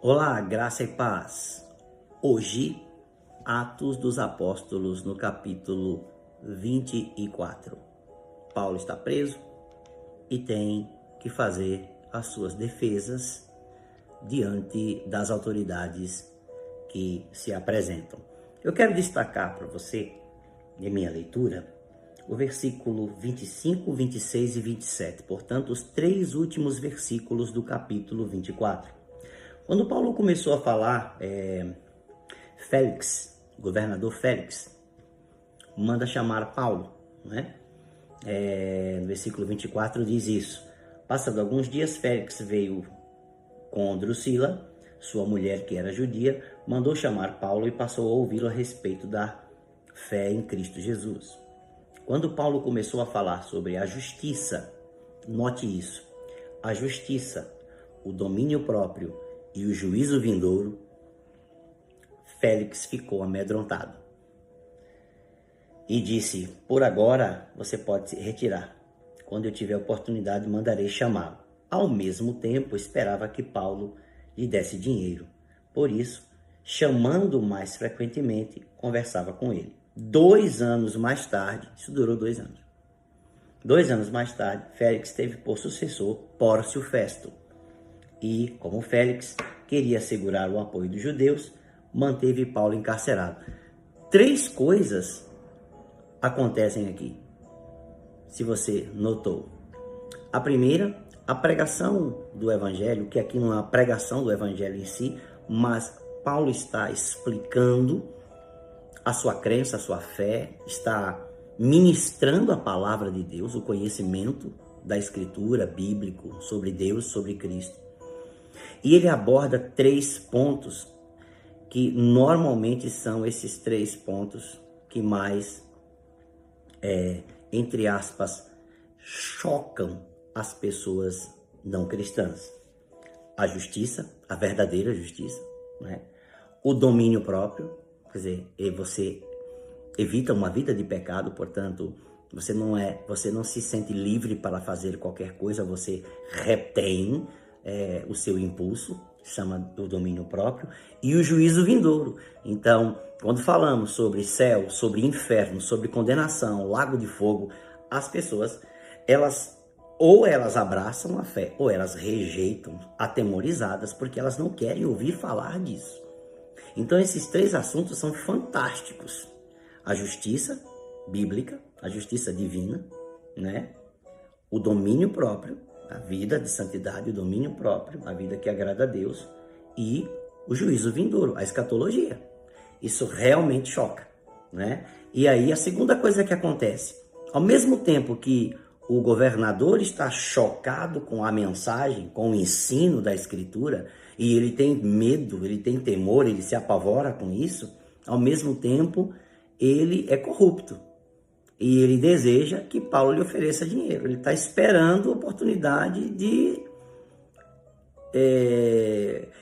Olá, graça e paz. Hoje, Atos dos Apóstolos, no capítulo 24. Paulo está preso e tem que fazer as suas defesas diante das autoridades que se apresentam. Eu quero destacar para você, de minha leitura, o versículo 25, 26 e 27, portanto, os três últimos versículos do capítulo 24. Quando Paulo começou a falar, o governador Félix, manda chamar Paulo, né? No versículo 24 diz isso. Passando alguns dias, Félix veio com Drusila, sua mulher que era judia, mandou chamar Paulo e passou a ouvi-lo a respeito da fé em Cristo Jesus. Quando Paulo começou a falar sobre a justiça, note isso, a justiça, o domínio próprio e o juízo vindouro, Félix ficou amedrontado e disse: por agora você pode se retirar. Quando eu tiver oportunidade, mandarei chamá-lo. Ao mesmo tempo, esperava que Paulo lhe desse dinheiro. Por isso, chamando-o mais frequentemente, conversava com ele. 2 anos mais tarde, isso durou 2 anos. 2 anos mais tarde, Félix teve por sucessor Pórcio Festo. E, como Félix queria assegurar o apoio dos judeus, manteve Paulo encarcerado. 3 coisas acontecem aqui, se você notou. A primeira, a pregação do evangelho, que aqui não é uma pregação do evangelho em si, mas Paulo está explicando a sua crença, a sua fé, está ministrando a palavra de Deus, o conhecimento da escritura bíblico sobre Deus, sobre Cristo. E ele aborda 3 pontos que normalmente são esses 3 pontos que mais, entre aspas, chocam as pessoas não cristãs. A justiça, a verdadeira justiça, né? O domínio próprio, quer dizer, você evita uma vida de pecado, portanto, você não se sente livre para fazer qualquer coisa, você retém o seu impulso, chama o domínio próprio, e o juízo vindouro. Então, quando falamos sobre céu, sobre inferno, sobre condenação, lago de fogo, as pessoas, elas abraçam a fé, ou elas rejeitam, atemorizadas, porque elas não querem ouvir falar disso. Então, esses 3 assuntos são fantásticos. A justiça bíblica, a justiça divina, né? O domínio próprio, a vida de santidade, o domínio próprio, a vida que agrada a Deus, e o juízo vindouro, a escatologia. Isso realmente choca, né? E aí a segunda coisa que acontece, ao mesmo tempo que o governador está chocado com a mensagem, com o ensino da Escritura, e ele tem medo, ele tem temor, ele se apavora com isso, ao mesmo tempo ele é corrupto. E ele deseja que Paulo lhe ofereça dinheiro. Ele está esperando a oportunidade de...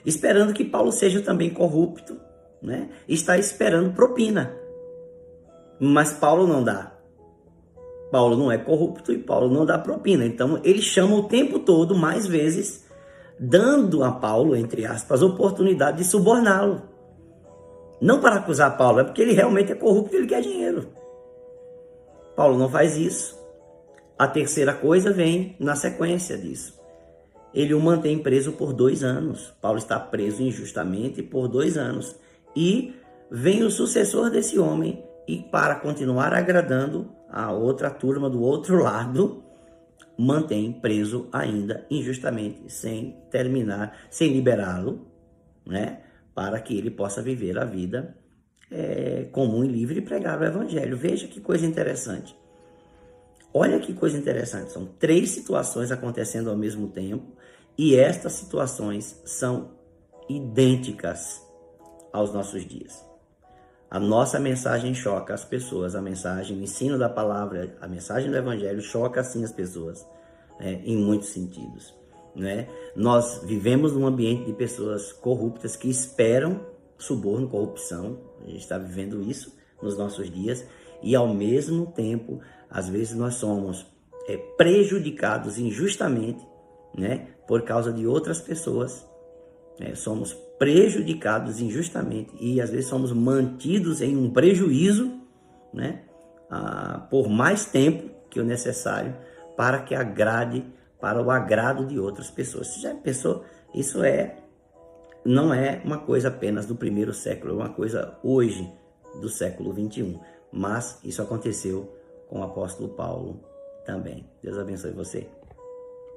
esperando que Paulo seja também corrupto, né? Está esperando propina. Mas Paulo não dá. Paulo não é corrupto e Paulo não dá propina. Então ele chama o tempo todo, mais vezes, dando a Paulo, entre aspas, a oportunidade de suborná-lo. Não para acusar Paulo, é porque ele realmente é corrupto e ele quer dinheiro. Paulo não faz isso. A terceira coisa vem na sequência disso. Ele o mantém preso por 2 anos. Paulo está preso injustamente por 2 anos. E vem o sucessor desse homem e, para continuar agradando a outra turma do outro lado, mantém preso ainda injustamente, sem terminar, sem liberá-lo, né? Para que ele possa viver a vida comum e livre e pregar o evangelho. Veja que coisa interessante. Olha que coisa interessante. São 3 situações acontecendo ao mesmo tempo e estas situações são idênticas aos nossos dias. A nossa mensagem choca as pessoas, a mensagem, o ensino da palavra, a mensagem do evangelho choca sim as pessoas, em muitos sentidos, né? Nós vivemos num ambiente de pessoas corruptas que esperam suborno, corrupção. A gente está vivendo isso nos nossos dias e, ao mesmo tempo, às vezes nós somos prejudicados injustamente, né, por causa de outras pessoas Somos prejudicados injustamente e às vezes somos mantidos em um prejuízo, né, por mais tempo que o necessário para que agrade, para o agrado de outras pessoas. Você já pensou? Isso não é uma coisa apenas do primeiro século, é uma coisa hoje do século 21. Mas isso aconteceu com o apóstolo Paulo também. Deus abençoe você.